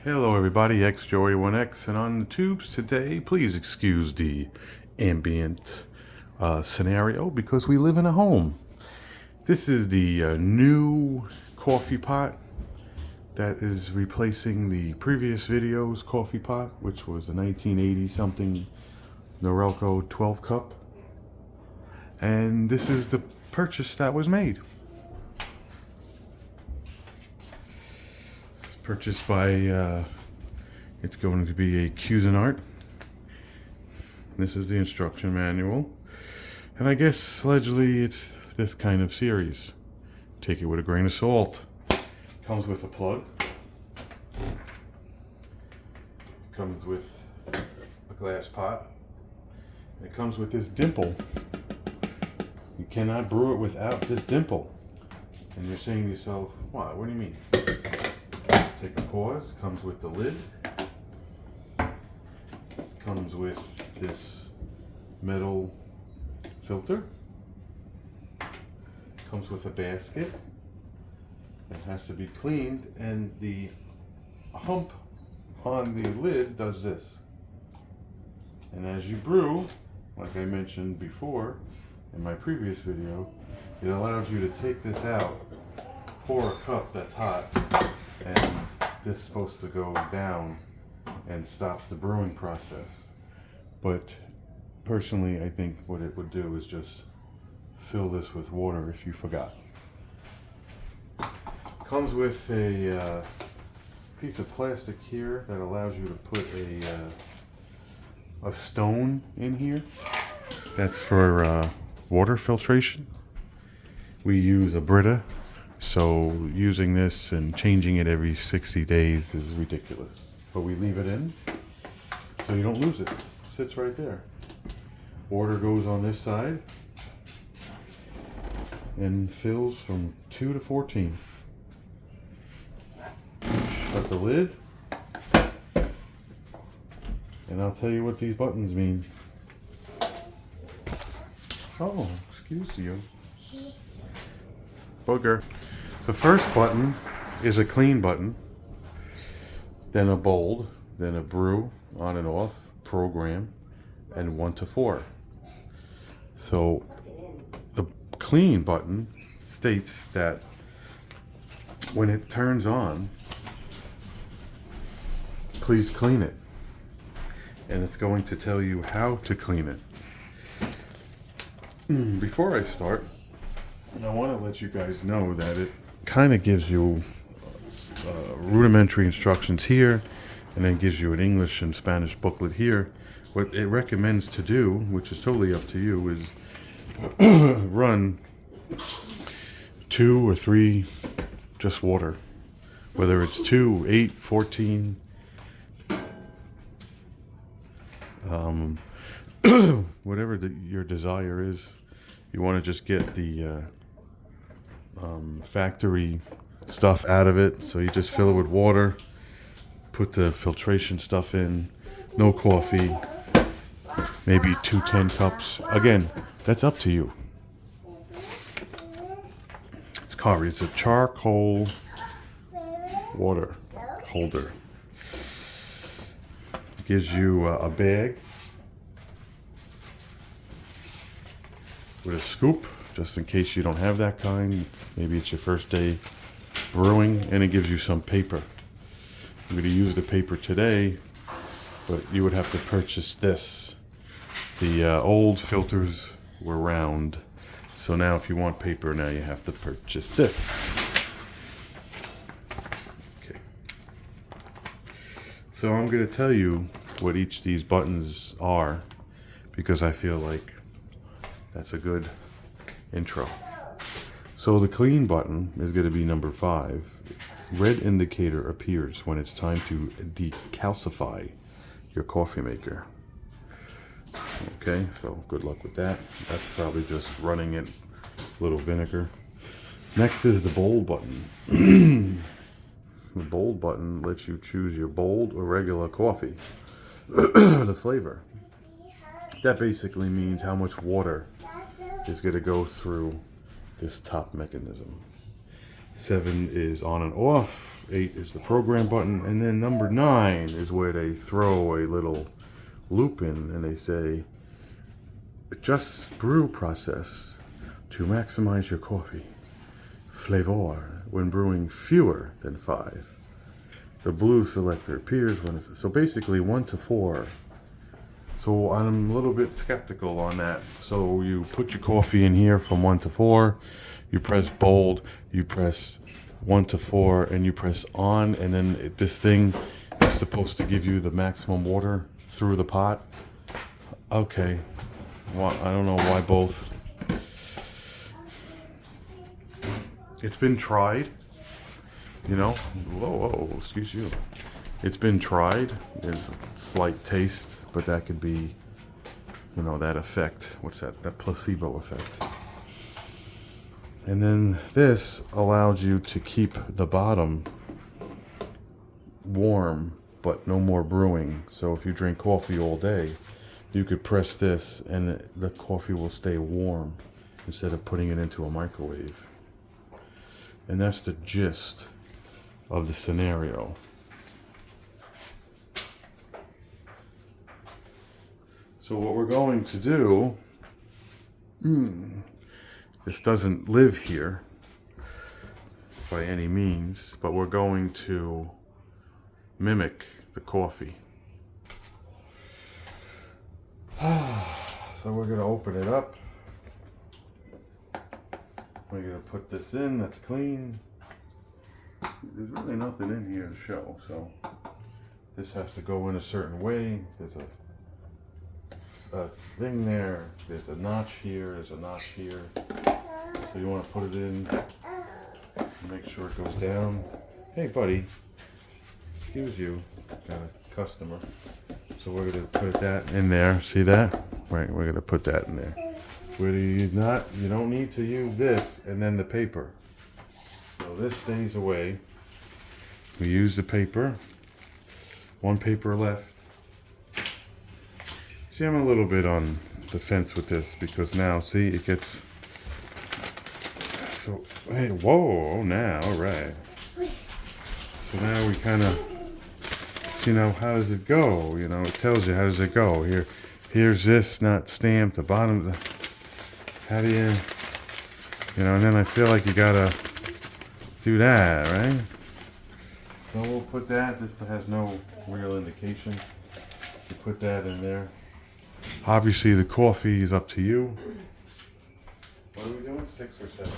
Hello everybody, XJoey1X, and on the tubes today, please excuse the ambient scenario because we live in a home. This is the new coffee pot that is replacing the previous video's coffee pot, which was a 1980 something Norelco 12 cup. And this is the purchase that was made. Purchased by, it's going to be a Cuisinart. This is the instruction manual. And I guess allegedly it's this kind of series. Take it with a grain of salt. Comes with a plug. Comes with a glass pot. And it comes with this dimple. You cannot brew it without this dimple. And you're saying to yourself, what do you mean? Take a pause. Comes with the lid. Comes with this metal filter. Comes with a basket. It has to be cleaned, and the hump on the lid does this. And as you brew, like I mentioned before in my previous video, it allows you to take this out, pour a cup that's hot, and this is supposed to go down and stops the brewing process. But personally, I think what it would do is just fill this with water if you forgot. Comes with a piece of plastic here that allows you to put a stone in here. That's for water filtration. We use a Brita. So using this and changing it every 60 days is ridiculous. But we leave it in so you don't lose it. It sits right there. Water goes on this side and fills from 2 to 14. Shut the lid. And I'll tell you what these buttons mean. Oh, excuse you. Booger. The first button is a clean button, then a bold, then a brew, on and off, program, and 1 to 4. So the clean button states that when it turns on, please clean it. And it's going to tell you how to clean it. Before I start, I want to let you guys know that it kind of gives you rudimentary instructions here, and then gives you an English and Spanish booklet here. What it recommends to do, which is totally up to you, is run 2 or 3 just water. Whether it's 2, 8, 14, whatever your desire is. You want to just get the factory stuff out of it, so you just fill it with water, put the filtration stuff in, no coffee, maybe 2 10 cups. Again, that's up to you. It's a charcoal water holder. Gives you a bag with a scoop, just in case you don't have that kind. Maybe it's your first day brewing, and it gives you some paper. I'm going to use the paper today, but you would have to purchase this. The old filters were round, so now if you want paper, now you have to purchase this. Okay. So I'm going to tell you what each of these buttons are, because I feel like that's a good intro. So the clean button is going to be number 5. Red indicator appears when it's time to decalcify your coffee maker. Okay, so good luck with that. That's probably just running it, a little vinegar. Next is the bold button. The bold button lets you choose your bold or regular coffee, the flavor. That basically means how much water is going to go through this top mechanism. 7 is on and off. 8 is the program button. And then number 9 is where they throw a little loop in and they say, adjust brew process to maximize your coffee flavor when brewing fewer than 5. The blue selector appears when it's, so basically 1 to 4. So I'm a little bit skeptical on that. So you put your coffee in here from 1 to 4, you press bold, you press 1 to 4, and you press on, and then this thing is supposed to give you the maximum water through the pot. Okay, well, I don't know why both. It's been tried, you know. Whoa, excuse you. It's been tried. There's a slight taste, but that could be, you know, that effect. What's that? That placebo effect. And then this allows you to keep the bottom warm, but no more brewing. So if you drink coffee all day, you could press this and the coffee will stay warm instead of putting it into a microwave. And that's the gist of the scenario. So what we're going to do, this doesn't live here by any means, but we're going to mimic the coffee. So we're going to open it up. We're going to put this in, that's clean. There's really nothing in here to show, so this has to go in a certain way. There's a thing there, there's a notch here, there's a notch here. So you want to put it in, make sure it goes down. Hey buddy, excuse you, got a customer. So we're going to put that in there, see that? Right, we're going to put that in there. Where you don't need to use this and then the paper. So this stays away. We use the paper. One paper left. See, I'm a little bit on the fence with this because now, see, it gets so, hey, whoa, now, all right. So now we kind of, you know, how does it go? You know, it tells you how does it go. Here's this not stamped, the bottom, how do you know, and then I feel like you gotta do that, right? So we'll put that, this has no real indication. You put that in there. Obviously the coffee is up to you. What are we doing, 6 or 7?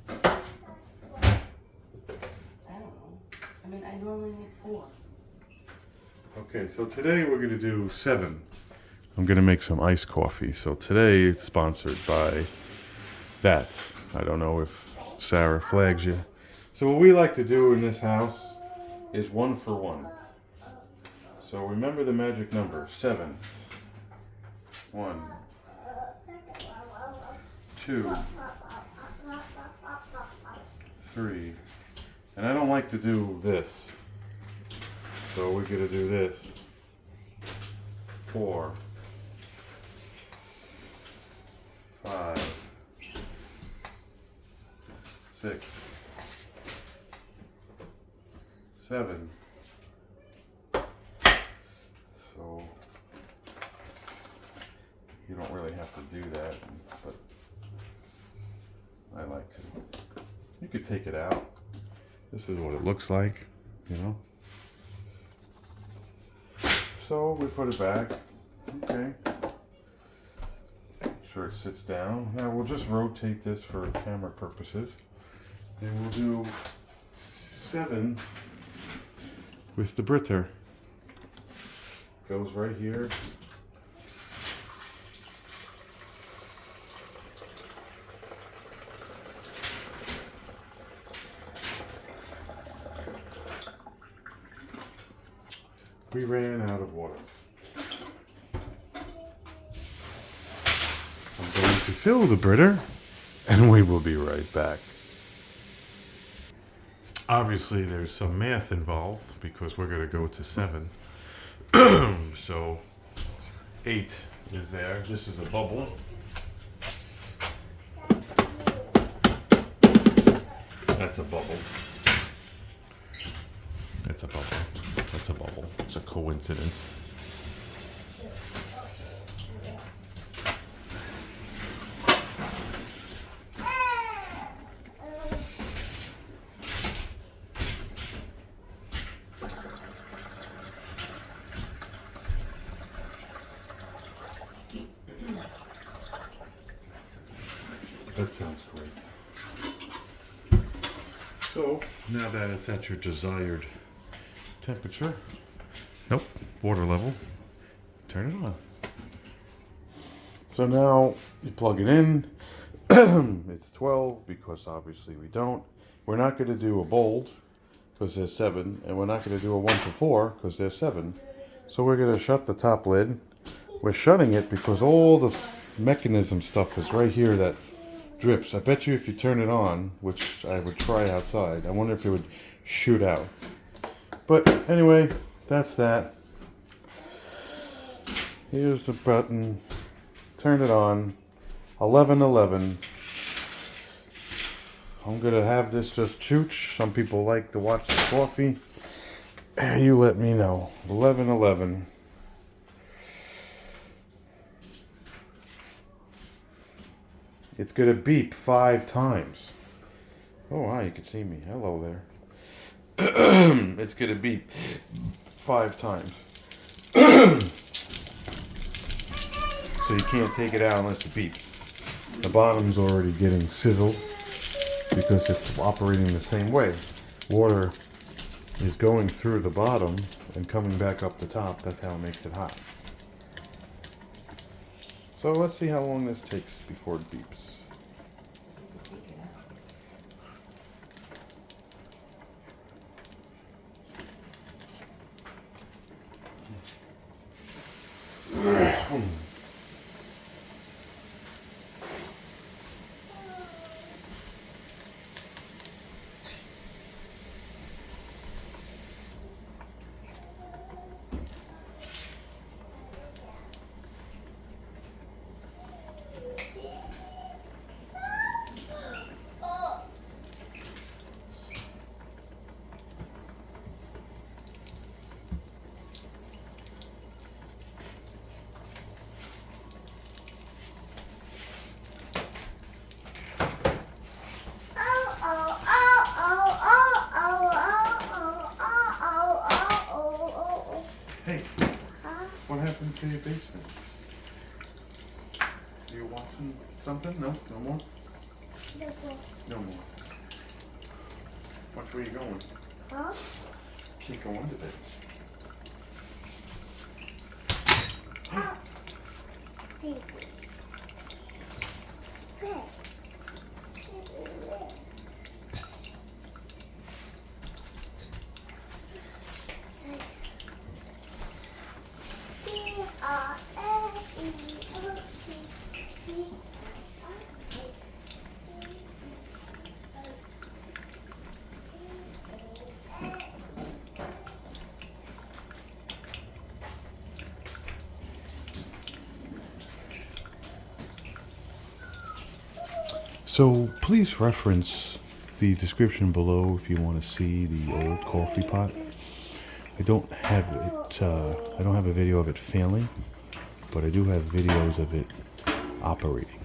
I don't know. I mean, I normally make 4. Okay, so today we're gonna do 7. I'm gonna make some iced coffee. So today it's sponsored by that. I don't know if Sarah flags you. So what we like to do in this house is 1 for 1. So remember the magic number, 7. 1, 2, 3. And I don't like to do this. So we're gonna do this. 4, 5, 6, 7. So you don't really have to do that, but I like to. You could take it out. This is what it looks like, you know. So we put it back. Okay. Make sure it sits down. Now we'll just rotate this for camera purposes. And we'll do 7 with the Britter. Goes right here. We ran out of water. I'm going to fill the Britter and we will be right back. Obviously there's some math involved because we're going to go to 7. So 8 is there. This is a bubble. That's a bubble. It's a bubble. That's a bubble. It's a coincidence. That sounds great. So now that it's at your desired temperature, nope, water level, turn it on. So now you plug it in. It's 12 because obviously we don't. We're not going to do a bold because there's 7, and we're not going to do a 1 to 4 because there's 7. So we're going to shut the top lid. We're shutting it because all the mechanism stuff is right here that drips. I bet you if you turn it on, which I would try outside, I wonder if it would shoot out. But anyway, that's that. Here's the button. Turn it on. 11:11. I'm gonna have this just chooch. Some people like to watch the coffee. You let me know. 11:11. It's gonna beep 5 times. Oh, hi, you can see me. Hello there. It's gonna beep 5 times. So you can't take it out unless it beeps. The bottom's already getting sizzled because it's operating the same way. Water is going through the bottom and coming back up the top. That's how it makes it hot. So let's see how long this takes before it beeps. Take it out. Hey, what happened to your basement? You watching something? No? No more? No more. Watch where you're going. Huh? Can't go under there. So please reference the description below if you want to see the old coffee pot. I don't have it. I don't have a video of it failing, but I do have videos of it operating.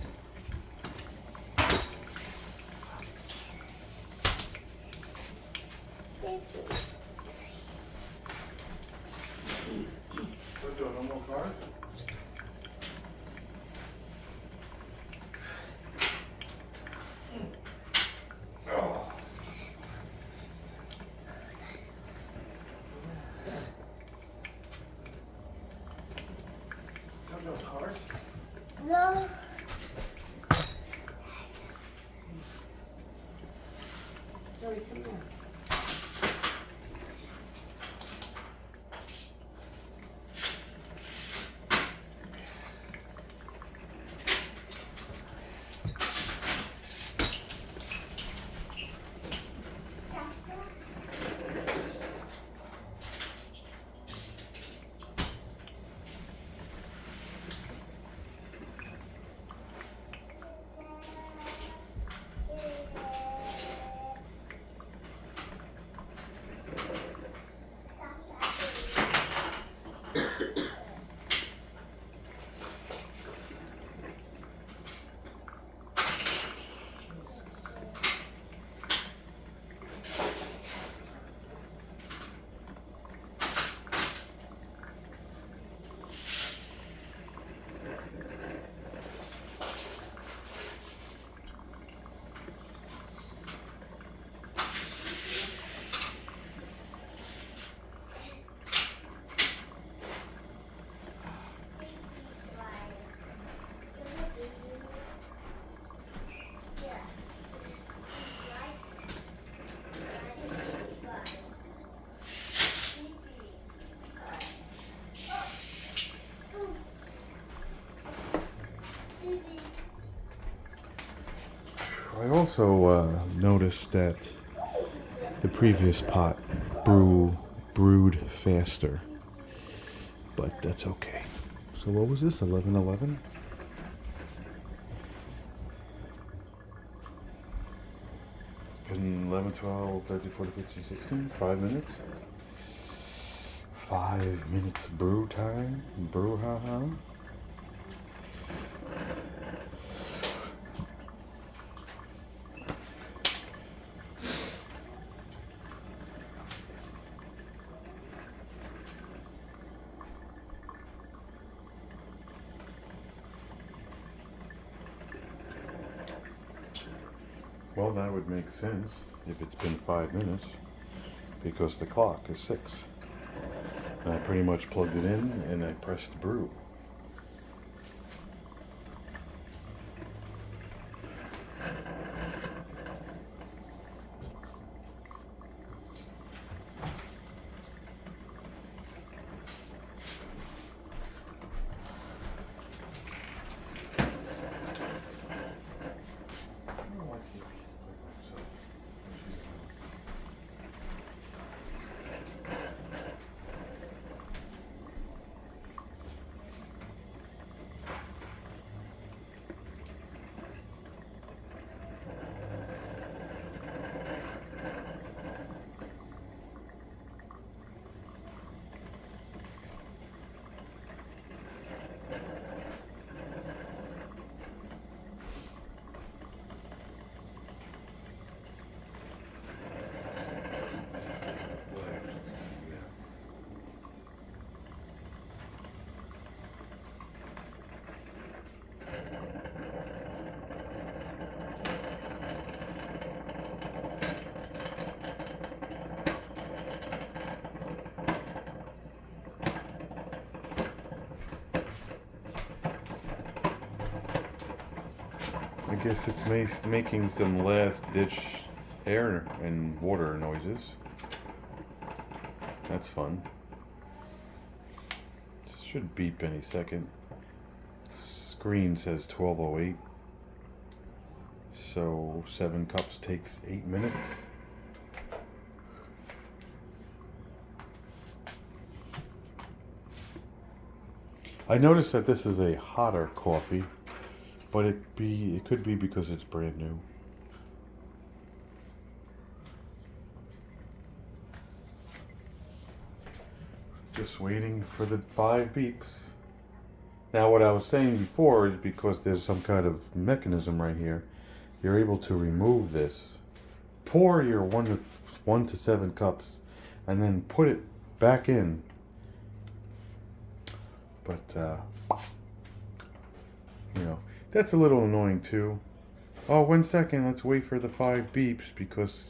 No more cars? No. Zoe, come here. also noticed that the previous pot brewed faster, but that's okay. So what was this? 11:11. It's been 11, 12, 13, 14, 15, 16. 5 minutes. 5 minutes brew time. Brew ha ha. Well, that would make sense if it's been 5 minutes, because the clock is 6. And I pretty much plugged it in and I pressed brew. I guess it's making some last ditch air and water noises. That's fun. This should beep any second. Screen says 12:08. So 7 cups takes 8 minutes. I noticed that this is a hotter coffee, but it could be because it's brand new. Just waiting for the 5 beeps. Now what I was saying before is because there's some kind of mechanism right here, you're able to remove this. Pour your 1 to 7 cups and then put it back in. But you know, that's a little annoying too. Oh, 1 second, let's wait for the 5 beeps because,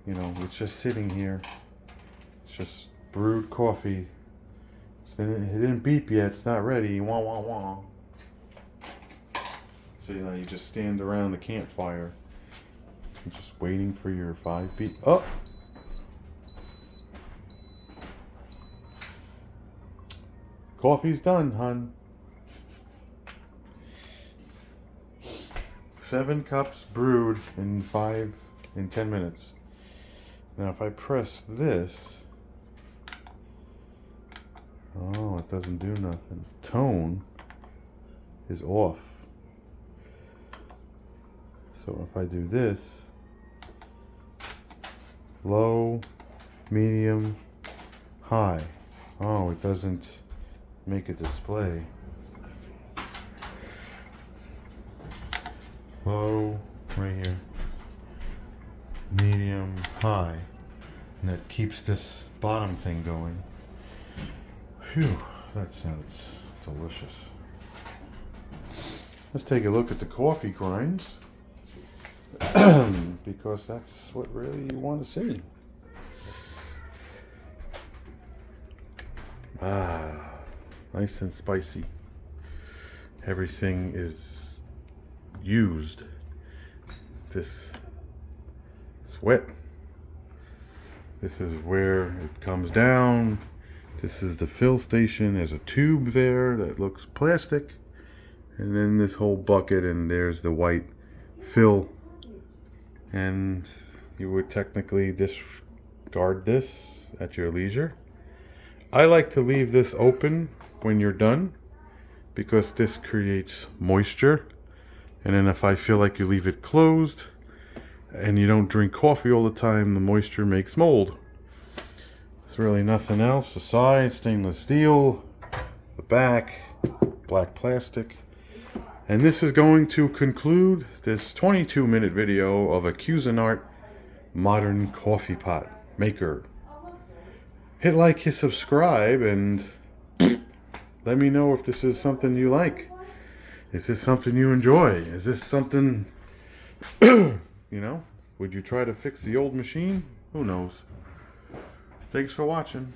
you know, it's just sitting here. It's just brewed coffee. It didn't beep yet, it's not ready. Wah, wah, wah. So, you know, you just stand around the campfire and just waiting for your 5 beep. Oh! Coffee's done, hun. 7 cups brewed in 10 minutes. Now if I press this, oh, it doesn't do nothing. Tone is off. So if I do this, low, medium, high. Oh, it doesn't make a display. Low, right here. Medium, high. And that keeps this bottom thing going. Phew, that sounds delicious. Let's take a look at the coffee grinds. Because that's what really you want to see. Ah, nice and spicy. Everything is used. It's wet. This is where it comes down. This is the fill station. There's a tube there that looks plastic. And then this whole bucket, and there's the white fill and you would technically discard this at your leisure. I like to leave this open when you're done because this creates moisture, and then if I feel like you leave it closed and you don't drink coffee all the time, the moisture makes mold. There's really nothing else. The side, stainless steel, the back, black plastic. And this is going to conclude this 22-minute video of a Cuisinart modern coffee pot maker. Hit like, hit subscribe, and let me know if this is something you like. Is this something you enjoy? Is this something, you know, would you try to fix the old machine? Who knows? Thanks for watching.